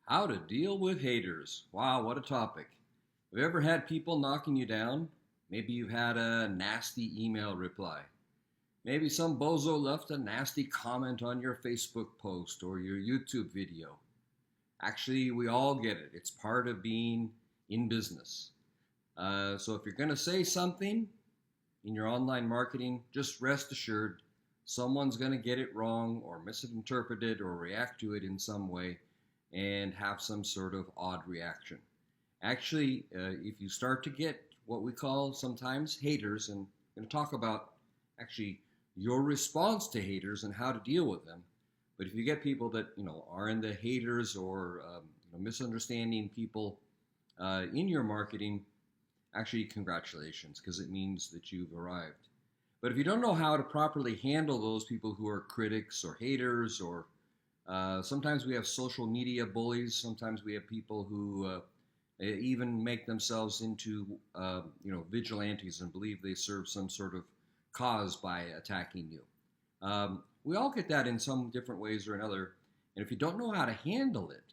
How to deal with haters. Wow, what a topic. Have you ever had people knocking you down? Maybe you've had a nasty email reply. Maybe some bozo left a nasty comment on your Facebook post or your YouTube video. Actually, we all get it. It's part of being in business. So if you're going to say something in your online marketing, just rest assured someone's going to get it wrong or misinterpret it or react to it in some way and have some sort of odd reaction. Actually, if you start to get what we call sometimes haters, and I'm going to talk about actually your response to haters and how to deal with them. But if you get people that are in the haters or misunderstanding people in your marketing, actually congratulations, because it means that you've arrived. But if you don't know how to properly handle those people who are critics or haters, or sometimes we have social media bullies, sometimes we have people who even make themselves into vigilantes and believe they serve some sort of cause by attacking you. We all get that in some different ways or another, and if you don't know how to handle it,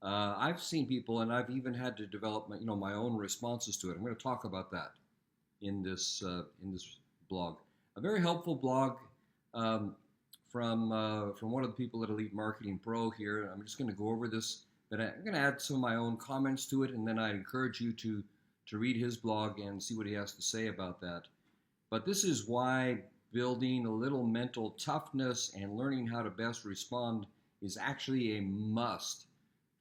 I've seen people, and I've even had to develop my own responses to it. I'm going to talk about that in this blog. A very helpful blog from one of the people at Elite Marketing Pro here. I'm just going to go over this, but I'm going to add some of my own comments to it, and then I encourage you to read his blog and see what he has to say about that. But this is why building a little mental toughness and learning how to best respond is actually a must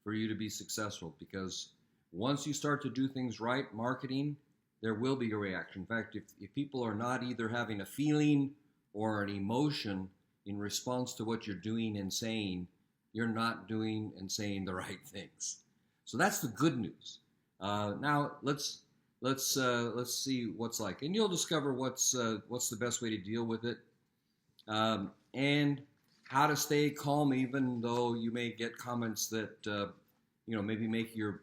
for you to be successful, because once you start to do things right, marketing, there will be a reaction. In fact, if people are not either having a feeling or an emotion in response to what you're doing and saying, you're not doing and saying the right things. So that's the good news. Now let's see what's like, and you'll discover what's the best way to deal with it, and how to stay calm even though you may get comments that maybe make your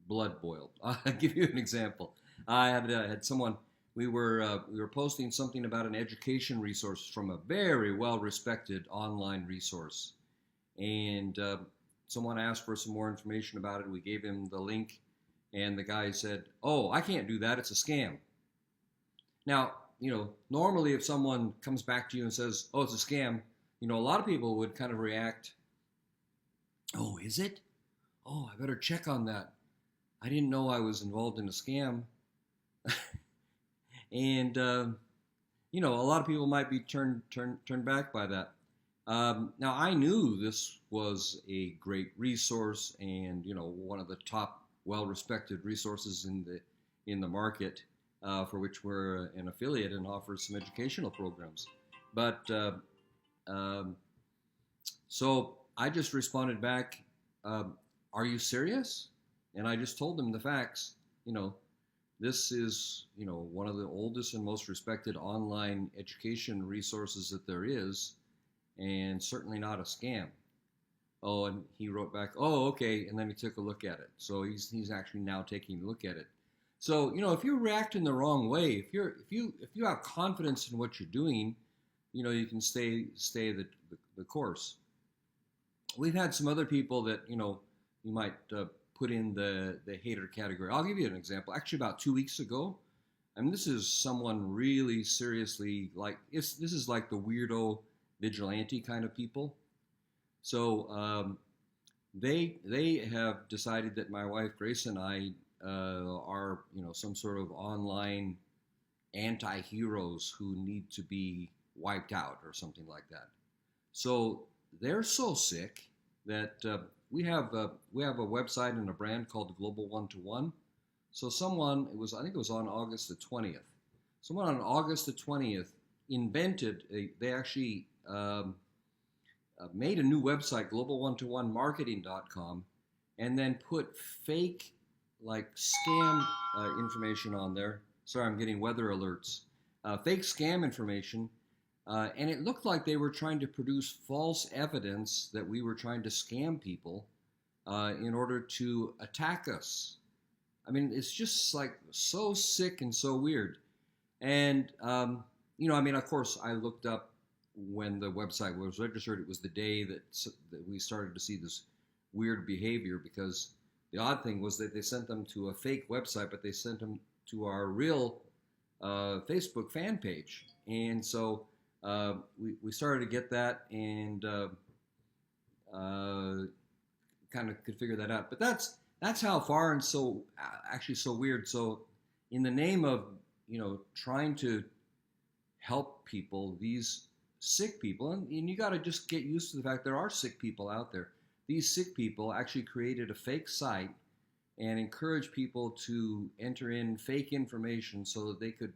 blood boil. I'll give you an example. I had someone. We were posting something about an education resource from a very well-respected online resource, and someone asked for some more information about it. We gave him the link, and the guy said, "Oh, I can't do that. It's a scam." Now, normally if someone comes back to you and says, "Oh, it's a scam," a lot of people would kind of react, "Oh, is it? Oh, I better check on that. I didn't know I was involved in a scam." And a lot of people might be turned back by that. Now, I knew this was a great resource, and one of the top well-respected resources in the market, for which we're an affiliate and offer some educational programs. But so I just responded back, "Are you serious?" And I just told them the facts. This is, one of the oldest and most respected online education resources that there is, and certainly not a scam. Oh, and he wrote back, "Oh, okay," and then he took a look at it. So he's actually now taking a look at it. So, if you react in the wrong way, if you have confidence in what you're doing, you can stay the course. We've had some other people that, you might put in the hater category. I'll give you an example. Actually, about 2 weeks ago, this is someone really seriously, this is like the weirdo vigilante kind of people. So they have decided that my wife Grace and I are some sort of online anti-heroes who need to be wiped out or something like that. So they're so sick that we have a website and a brand called Global One-to-One. So I think it was on August the 20th. Someone on August the 20th they actually made a new website, globalone-to-one-marketing.com, and then put fake scam information on there. Sorry, I'm getting weather alerts. Fake scam information. And it looked like they were trying to produce false evidence that we were trying to scam people in order to attack us. It's just so sick and so weird. And, of course, I looked up when the website was registered. It was the day that we started to see this weird behavior, because the odd thing was that they sent them to a fake website, but they sent them to our real Facebook fan page. And so we started to get that, and kind of could figure that out. But that's how far, and so actually so weird. So in the name of trying to help people, these sick people, and you got to just get used to the fact there are sick people out there. These sick people actually created a fake site and encouraged people to enter in fake information so that they could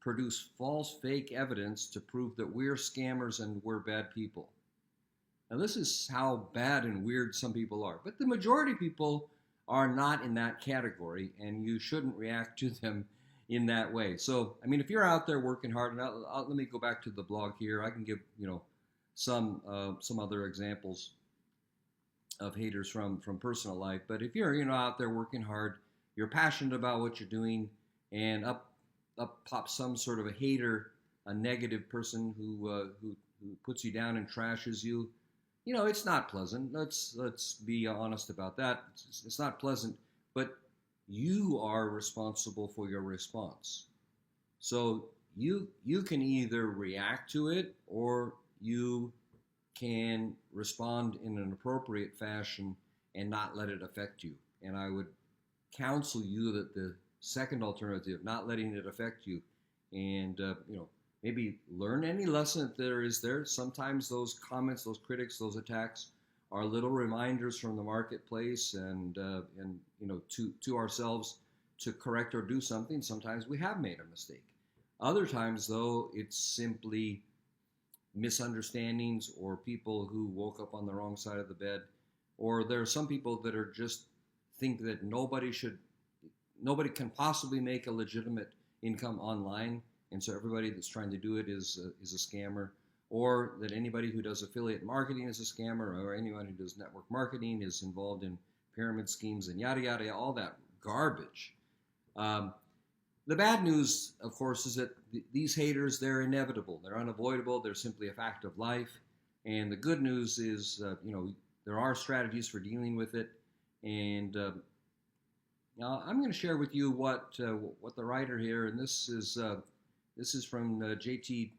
produce false, fake evidence to prove that we're scammers and we're bad people. Now, this is how bad and weird some people are. But the majority of people are not in that category, and you shouldn't react to them in that way. So, I mean, if you're out there working hard, and let me go back to the blog here. I can give some other examples of haters from personal life. But if you're out there working hard, you're passionate about what you're doing, and up pops some sort of a hater, a negative person who puts you down and trashes you. It's not pleasant. Let's be honest about that. It's not pleasant, but you are responsible for your response. So you can either react to it, or you can respond in an appropriate fashion and not let it affect you. And I would counsel you that the second alternative, not letting it affect you, and maybe learn any lesson that there is there. Sometimes those comments, those critics, those attacks are little reminders from the marketplace, and to ourselves to correct or do something. Sometimes we have made a mistake. Other times, though, it's simply misunderstandings, or people who woke up on the wrong side of the bed, or there are some people that are just think that nobody can possibly make a legitimate income online, and so everybody that's trying to do it is a scammer, or that anybody who does affiliate marketing is a scammer, or anyone who does network marketing is involved in pyramid schemes and yada yada, all that garbage. The bad news, of course, is that these haters, they're inevitable, they're unavoidable, they're simply a fact of life. And the good news is, there are strategies for dealing with it. And now I'm going to share with you what the writer here, and this is from J.T.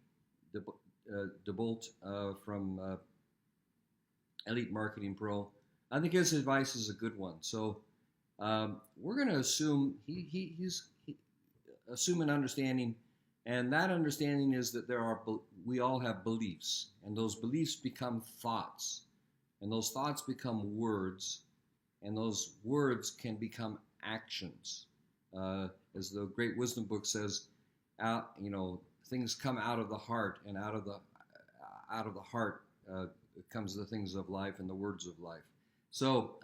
DeBolt from Elite Marketing Pro. I think his advice is a good one. So we're going to assume he's assume an understanding, and that understanding is that we all have beliefs, and those beliefs become thoughts, and those thoughts become words, and those words can become actions. As the Great Wisdom book says, things come out of the heart, and out of the heart comes the things of life and the words of life. So,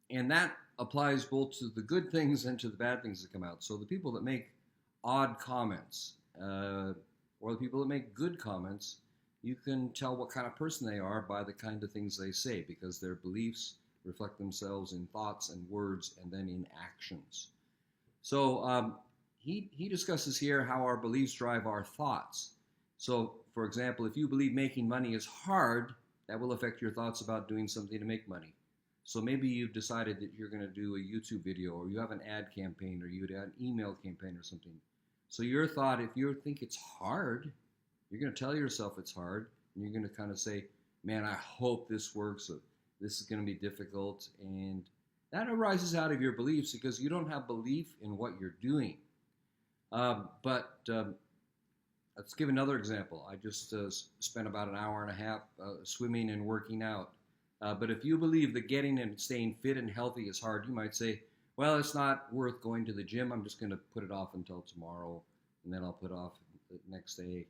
and that applies both to the good things and to the bad things that come out. So the people that make odd comments, or the people that make good comments, you can tell what kind of person they are by the kind of things they say, because their beliefs reflect themselves in thoughts and words, and then in actions. So he discusses here how our beliefs drive our thoughts. So, for example, if you believe making money is hard, that will affect your thoughts about doing something to make money. So maybe you've decided that you're going to do a YouTube video, or you have an ad campaign, or you have an email campaign or something. So your thought, if you think it's hard, you're going to tell yourself it's hard, and you're going to kind of say, man, I hope this works. This is going to be difficult. And that arises out of your beliefs, because you don't have belief in what you're doing. But let's give another example. I just spent about an hour and a half swimming and working out. But if you believe that getting and staying fit and healthy is hard, you might say, well, it's not worth going to the gym. I'm just going to put it off until tomorrow, and then I'll put it off the next day,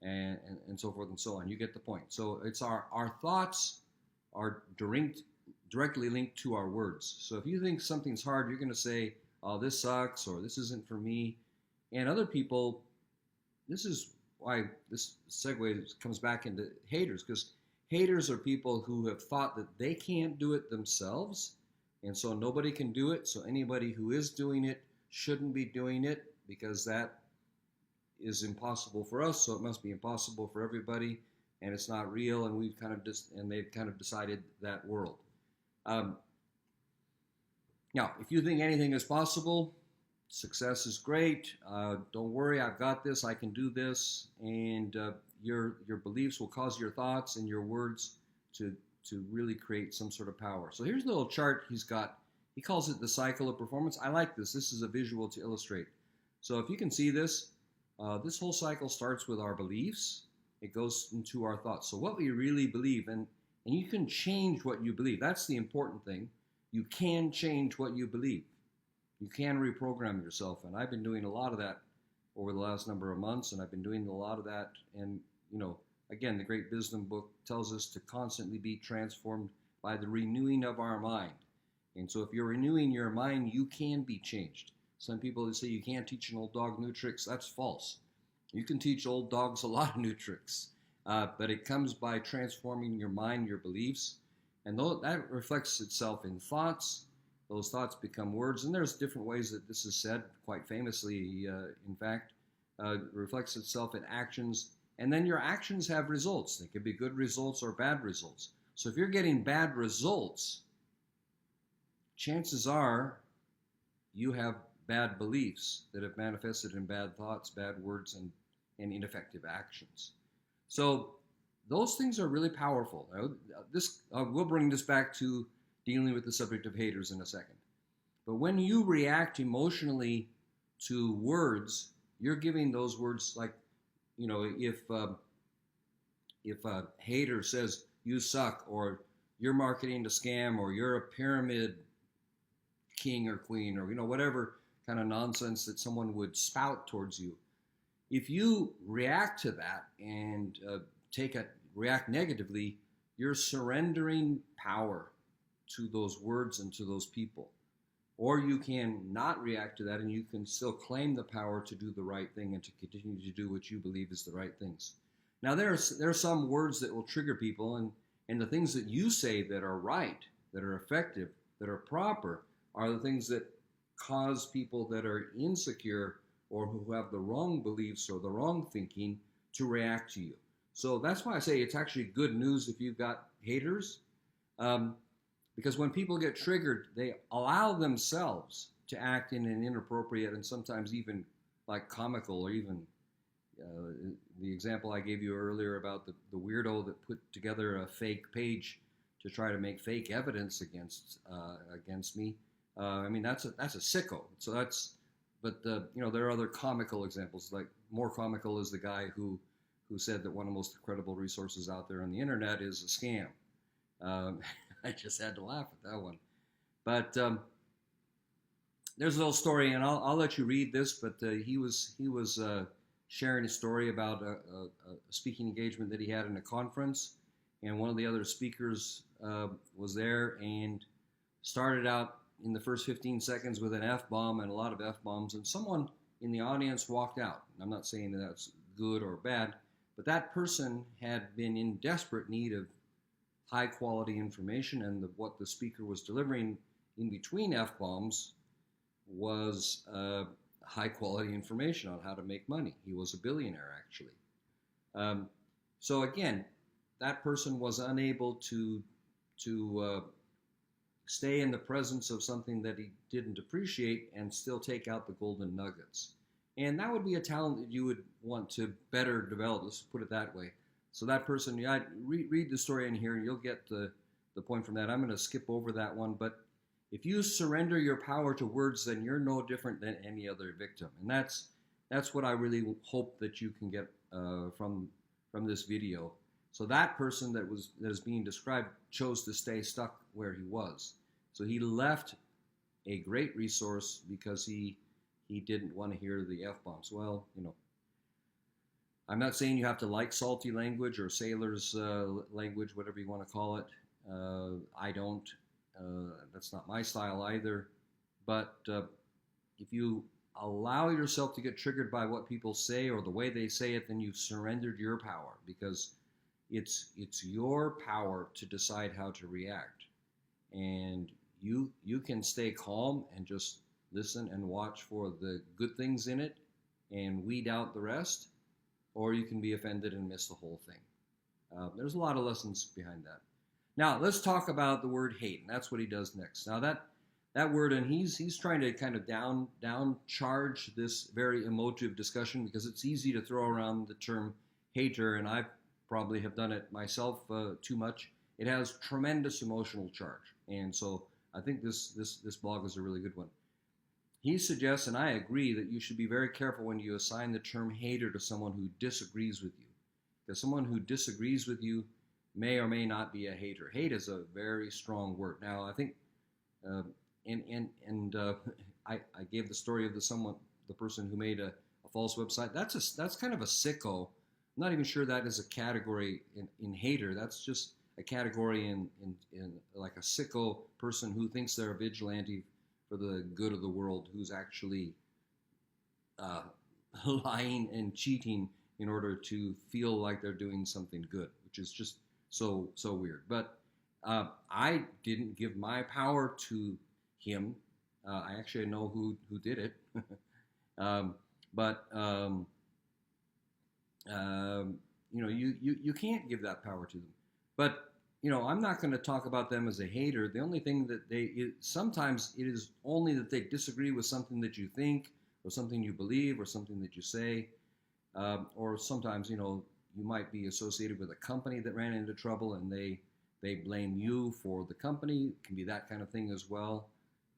and so forth and so on. You get the point. So it's our thoughts are directly linked to our words. So if you think something's hard, you're going to say, oh, this sucks, or this isn't for me. And other people, this is why this segue comes back into haters, because haters are people who have thought that they can't do it themselves, and so nobody can do it. So anybody who is doing it shouldn't be doing it, because that is impossible for us, so it must be impossible for everybody, and it's not real, and they've kind of decided that world. Um, Now, if you think anything is possible, success is great. Don't worry, I've got this. I can do this, and your beliefs will cause your thoughts and your words to really create some sort of power. So here's a little chart he's got. He calls it the cycle of performance. I like this. This is a visual to illustrate. So if you can see this, this whole cycle starts with our beliefs. It goes into our thoughts. So what we really believe, and you can change what you believe. That's the important thing. You can change what you believe. You can reprogram yourself, and I've been doing a lot of that over the last number of months, and I've been doing a lot of that. And again, the Great Wisdom book tells us to constantly be transformed by the renewing of our mind. And so if you're renewing your mind, you can be changed. Some people say you can't teach an old dog new tricks. That's false. You can teach old dogs a lot of new tricks, but it comes by transforming your mind, your beliefs, and that reflects itself in thoughts. Those thoughts become words, and there's different ways that this is said, quite famously, in fact. Reflects itself in actions, and then your actions have results. They could be good results or bad results. So if you're getting bad results, chances are you have bad beliefs that have manifested in bad thoughts, bad words, and ineffective actions. So those things are really powerful. We'll bring this back to dealing with the subject of haters in a second. But when you react emotionally to words, you're giving those words, like, if a hater says you suck, or you're marketing to scam, or you're a pyramid king or queen, or whatever kind of nonsense that someone would spout towards you, if you react to that and react negatively, you're surrendering power to those words and to those people. Or you can not react to that, and you can still claim the power to do the right thing and to continue to do what you believe is the right things. Now, there are some words that will trigger people, and the things that you say that are right, that are effective, that are proper, are the things that cause people that are insecure or who have the wrong beliefs or the wrong thinking to react to you. So that's why I say it's actually good news if you've got haters, because when people get triggered, they allow themselves to act in an inappropriate and sometimes even like comical, or even the example I gave you earlier about the weirdo that put together a fake page to try to make fake evidence against me. I mean, that's a sicko. So but there are other comical examples. Like, more comical is the guy who said that one of the most credible resources out there on the internet is a scam. I just had to laugh at that one. But there's a little story, and I'll let you read this. But he was sharing a story about a speaking engagement that he had in a conference, and one of the other speakers was there and started out in the first 15 seconds with an F-bomb and a lot of F-bombs, and someone in the audience walked out. I'm not saying that that's good or bad, but that person had been in desperate need of high quality information, and what the speaker was delivering in between F-bombs was high quality information on how to make money. He was a billionaire, actually. So again, that person was unable to stay in the presence of something that he didn't appreciate and still take out the golden nuggets. And that would be a talent that you would want to better develop. Let's put it that way. So that person, read the story in here and you'll get the point from that. I'm going to skip over that one. But if you surrender your power to words, then you're no different than any other victim. And that's what I really hope that you can get from this video. So that person that is being described chose to stay stuck where he was. So he left a great resource because he didn't want to hear the F-bombs. Well, I'm not saying you have to like salty language or sailor's language, whatever you want to call it. I don't. That's not my style either. But if you allow yourself to get triggered by what people say or the way they say it, then you've surrendered your power, because it's your power to decide how to react. And you can stay calm and just listen and watch for the good things in it and weed out the rest, or you can be offended and miss the whole thing. There's a lot of lessons behind that. Now let's talk about the word hate, and that's what he does next. Now that word, and he's trying to kind of down charge this very emotive discussion because it's easy to throw around the term hater, and I probably have done it myself too much. It has tremendous emotional charge, and so I think this blog is a really good one. He suggests, and I agree, that you should be very careful when you assign the term hater to someone who disagrees with you, because someone who disagrees with you may or may not be a hater. Hate is a very strong word. Now, I think, uh, I gave the story of the person who made a false website. That's kind of a sicko. I'm not even sure that is a category in hater. That's just a category in like a sicko person who thinks they're a vigilante for the good of the world, who's actually uh, lying and cheating in order to feel like they're doing something good, which is just so weird. But I didn't give my power to him. I actually know who did it, um, but you can't give that power to them. But I'm not going to talk about them as a hater. The only thing that sometimes it is only that they disagree with something that you think, or something you believe, or something that you say, or sometimes you might be associated with a company that ran into trouble and they blame you for the company. It can be that kind of thing as well.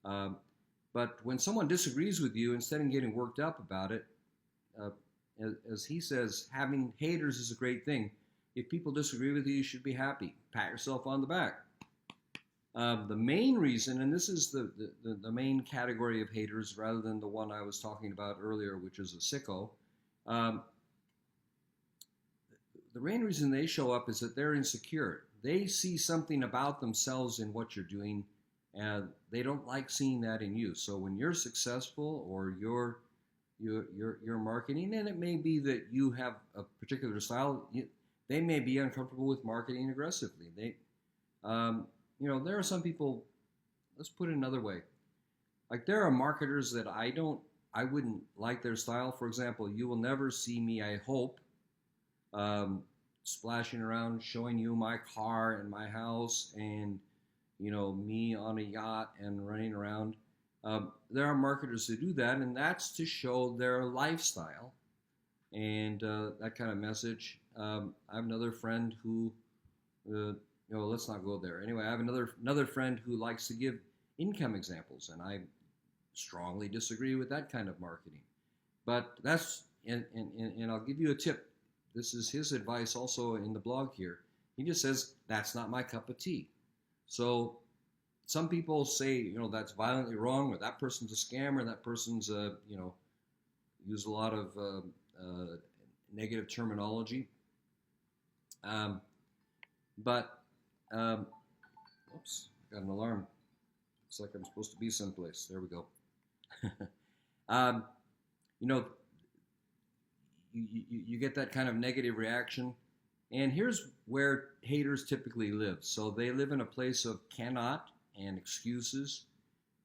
But when someone disagrees with you, instead of getting worked up about it, uh, as he says, having haters is a great thing. If people disagree with you, you should be happy. Pat yourself on the back. The main reason, and this is the main category of haters rather than the one I was talking about earlier, which is a sicko, the main reason they show up is that they're insecure. They see something about themselves in what you're doing, and they don't like seeing that in you. So when you're successful or you're marketing, and it may be that you have a particular style, they may be uncomfortable with marketing aggressively. There are some people. Let's put it another way. Like there are marketers that I wouldn't like their style. For example, you will never see me, I hope, splashing around, showing you my car and my house, and me on a yacht and running around. There are marketers who do that, and that's to show their lifestyle and that kind of message. I have another friend who, let's not go there. Anyway, I have another friend who likes to give income examples, and I strongly disagree with that kind of marketing. But that's, and I'll give you a tip. This is his advice also in the blog here. He just says, that's not my cup of tea. So some people say, that's violently wrong, or that person's a scammer, that person's, use a lot of negative terminology. Oops, got an alarm. Looks like I'm supposed to be someplace. There we go. You get that kind of negative reaction. And here's where haters typically live. So they live in a place of cannot and excuses.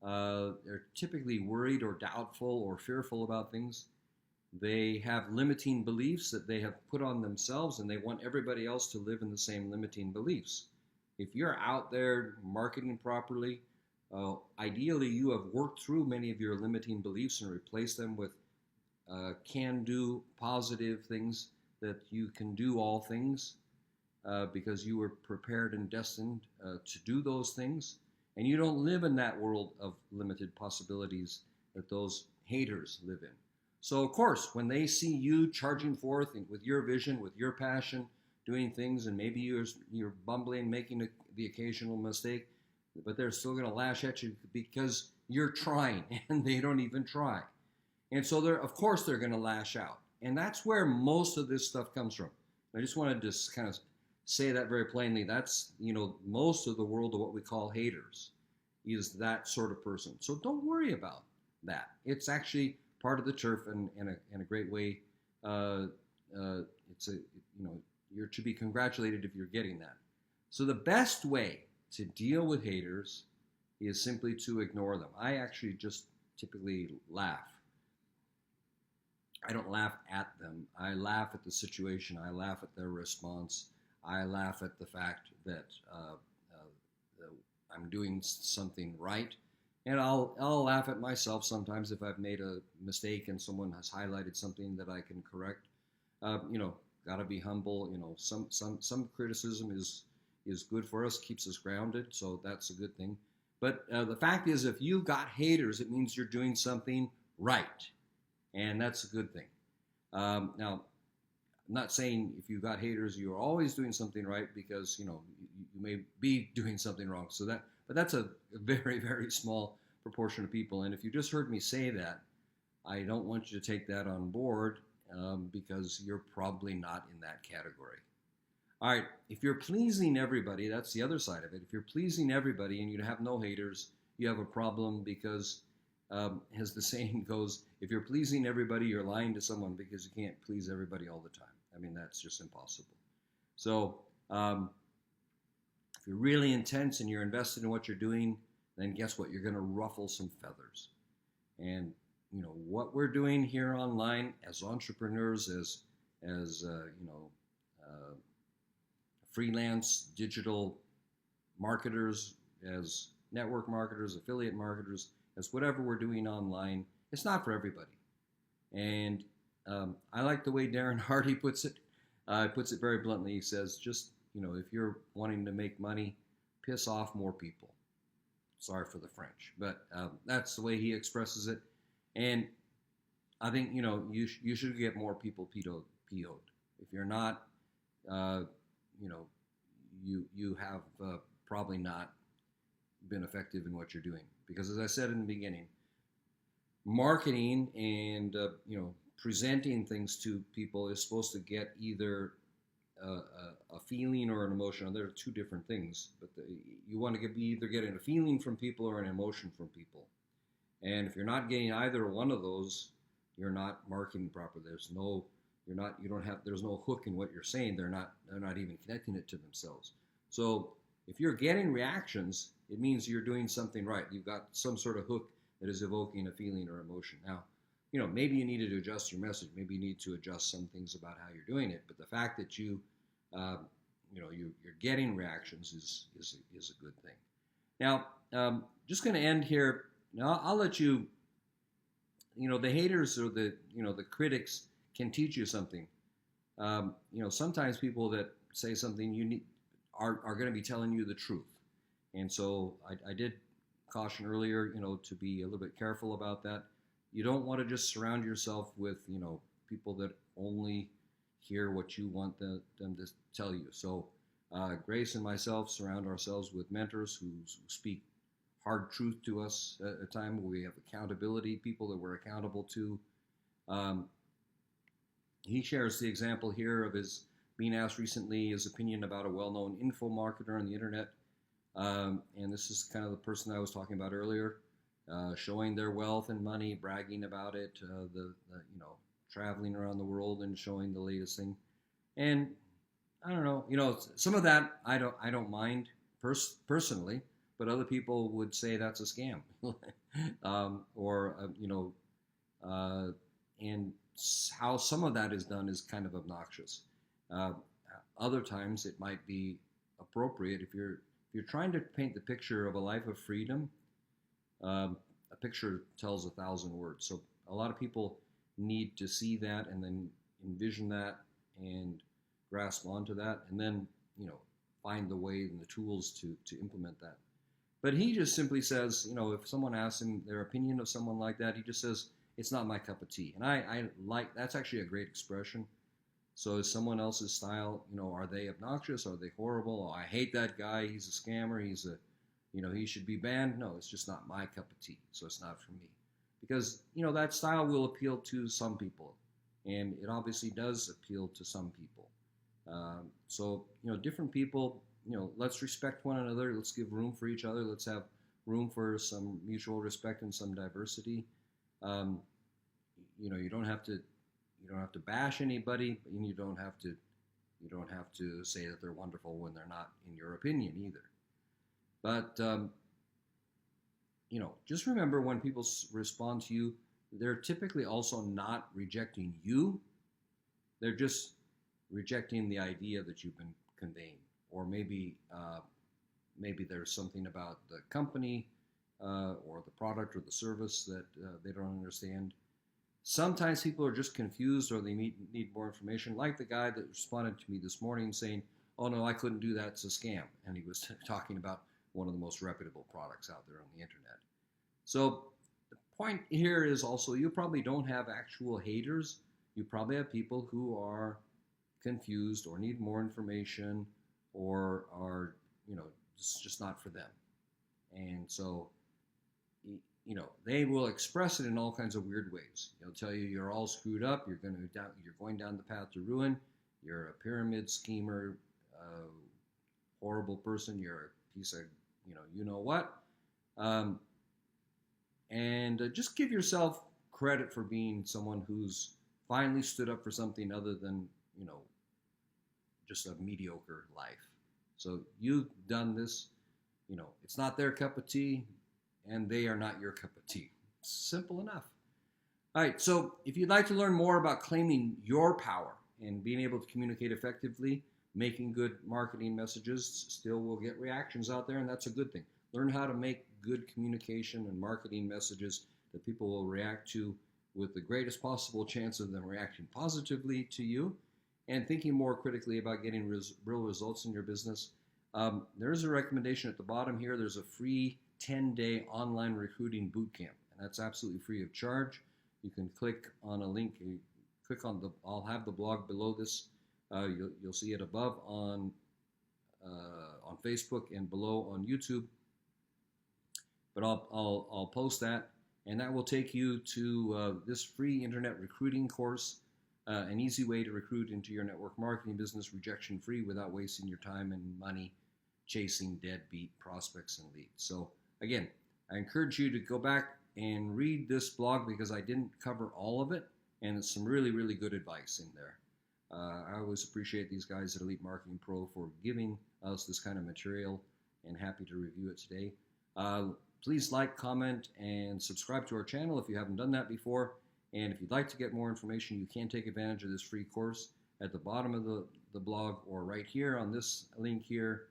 They're typically worried or doubtful or fearful about things. They have limiting beliefs that they have put on themselves, and they want everybody else to live in the same limiting beliefs. If you're out there marketing properly, ideally you have worked through many of your limiting beliefs and replaced them with can-do, positive things, that you can do all things because you were prepared and destined to do those things. And you don't live in that world of limited possibilities that those haters live in. So, of course, when they see you charging forth with your vision, with your passion, doing things, and maybe you're bumbling, making the occasional mistake, but they're still going to lash at you because you're trying, and they don't even try. And so, of course, they're going to lash out. And that's where most of this stuff comes from. I just wanted to just kind of say that very plainly. That's, most of the world of what we call haters is that sort of person. So don't worry about that. It's actually part of the turf, and a great way. You're to be congratulated if you're getting that. So the best way to deal with haters is simply to ignore them. I actually just typically laugh. I don't laugh at them. I laugh at the situation. I laugh at their response. I laugh at the fact that I'm doing something right. And I'll laugh at myself sometimes if I've made a mistake and someone has highlighted something that I can correct. You know, got to be humble. You know, some criticism is good for us, keeps us grounded, so that's a good thing. But the fact is, if you've got haters, it means you're doing something right, and that's a good thing. Now, I'm not saying if you've got haters, you're always doing something right, because you know you may be doing something wrong. But that's a very, very small proportion of people. And if you just heard me say that, I don't want you to take that on board, because you're probably not in that category. All right, if you're pleasing everybody, that's the other side of it. If you're pleasing everybody and you have no haters, you have a problem, because, as the saying goes, if you're pleasing everybody, you're lying to someone, because you can't please everybody all the time. I mean, that's just impossible. So, if you're really intense and you're invested in what you're doing, then guess what? You're going to ruffle some feathers. And you know what we're doing here online as entrepreneurs, as freelance digital marketers, as network marketers, affiliate marketers, as whatever we're doing online, it's not for everybody. And I like the way Darren Hardy puts it. Puts it very bluntly. He says, just, you know, if you're wanting to make money, piss off more people. Sorry for the French, but that's the way he expresses it. And I think, you know, you should get more people PO'd. If you're not, you know, you have probably not been effective in what you're doing. Because as I said in the beginning, marketing and you know, presenting things to people is supposed to get either a feeling or an emotion. There are two different things, but you want to be either getting a feeling from people or an emotion from people. And if you're not getting either one of those, you're not marketing properly. There's no hook in what you're saying. They're not even connecting it to themselves. So if you're getting reactions, it means you're doing something right. You've got some sort of hook that is evoking a feeling or emotion. Now, you know, maybe you needed to adjust your message. Maybe you need to adjust some things about how you're doing it. But the fact that you're getting reactions is a good thing. Now, just going to end here. Now, I'll let you. You know, the haters or the critics can teach you something. You know, sometimes people that say something unique are going to be telling you the truth. And so I did caution earlier, you know, to be a little bit careful about that. You don't want to just surround yourself with, you know, people that only hear what you want them to tell you. So Grace and myself surround ourselves with mentors who speak hard truth to us at a time where we have accountability, people that we're accountable to. He shares the example here of his being asked recently his opinion about a well-known info marketer on the internet. And this is kind of the person I was talking about earlier, showing their wealth and money, bragging about it, traveling around the world and showing the latest thing. And I don't know, you know, some of that I don't mind personally, but other people would say that's a scam, and how some of that is done is kind of obnoxious. Other times it might be appropriate if you're trying to paint the picture of a life of freedom. A picture tells 1,000 words. So a lot of people need to see that and then envision that and grasp onto that, and then, you know, find the way and the tools to implement that. But he just simply says, you know, if someone asks him their opinion of someone like that, he just says, it's not my cup of tea. And I like, that's actually a great expression. So is someone else's style, you know, are they obnoxious? Are they horrible? Oh, I hate that guy. He's a scammer. He should be banned. No, it's just not my cup of tea. So it's not for me. Because, you know, that style will appeal to some people. And it obviously does appeal to some people. So, you know, different people, you know, let's respect one another. Let's give room for each other. Let's have room for some mutual respect and some diversity. You know, you don't have to bash anybody, and you don't have to say that they're wonderful when they're not in your opinion either. But you know, just remember, when people respond to you, they're typically also not rejecting you. They're just rejecting the idea that you've been conveying, or maybe maybe there's something about the company or the product or the service that they don't understand. Sometimes people are just confused or they need more information, like the guy that responded to me this morning saying, oh no, I couldn't do that, it's a scam. And he was talking about one of the most reputable products out there on the internet. So the point here is also you probably don't have actual haters. You probably have people who are confused or need more information or are, it's just not for them. And so they will express it in all kinds of weird ways. They'll tell you you're all screwed up. You're going down the path to ruin. You're a pyramid schemer, horrible person. You're a piece of, you know what. And just give yourself credit for being someone who's finally stood up for something other than, just a mediocre life. So you've done this. It's not their cup of tea, and they are not your cup of tea. Simple enough. All right, so if you'd like to learn more about claiming your power and being able to communicate effectively, making good marketing messages, still will get reactions out there, and that's a good thing. Learn how to make good communication and marketing messages that people will react to with the greatest possible chance of them reacting positively to you, and thinking more critically about getting real results in your business. There's a recommendation at the bottom here. There's a free 10-day online recruiting bootcamp, and that's absolutely free of charge. You can click on a link. Click on I'll have the blog below this. You'll see it above on Facebook and below on YouTube. But I'll post that, and that will take you to this free internet recruiting course, an easy way to recruit into your network marketing business rejection-free without wasting your time and money chasing deadbeat prospects and leads. So again, I encourage you to go back and read this blog because I didn't cover all of it, and it's some really, really good advice in there. I always appreciate these guys at Elite Marketing Pro for giving us this kind of material, and happy to review it today. Please like, comment, and subscribe to our channel if you haven't done that before. And if you'd like to get more information, you can take advantage of this free course at the bottom of the blog or right here on this link here.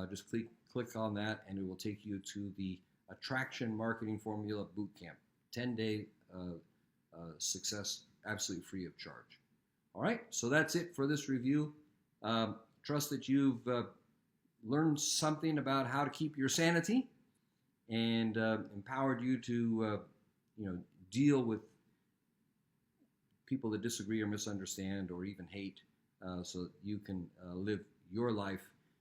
Just click on that, and it will take you to the Attraction Marketing Formula Bootcamp. 10-day success, absolutely free of charge. All right, so that's it for this review. Trust that you've learned something about how to keep your sanity and empowered you to deal with people that disagree or misunderstand or even hate, so that you can live your life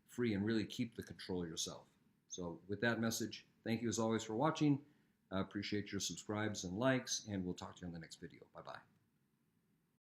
free and really keep the control of yourself. So with that message, thank you as always for watching. I appreciate your subscribes and likes, and we'll talk to you on the next video. Bye-bye.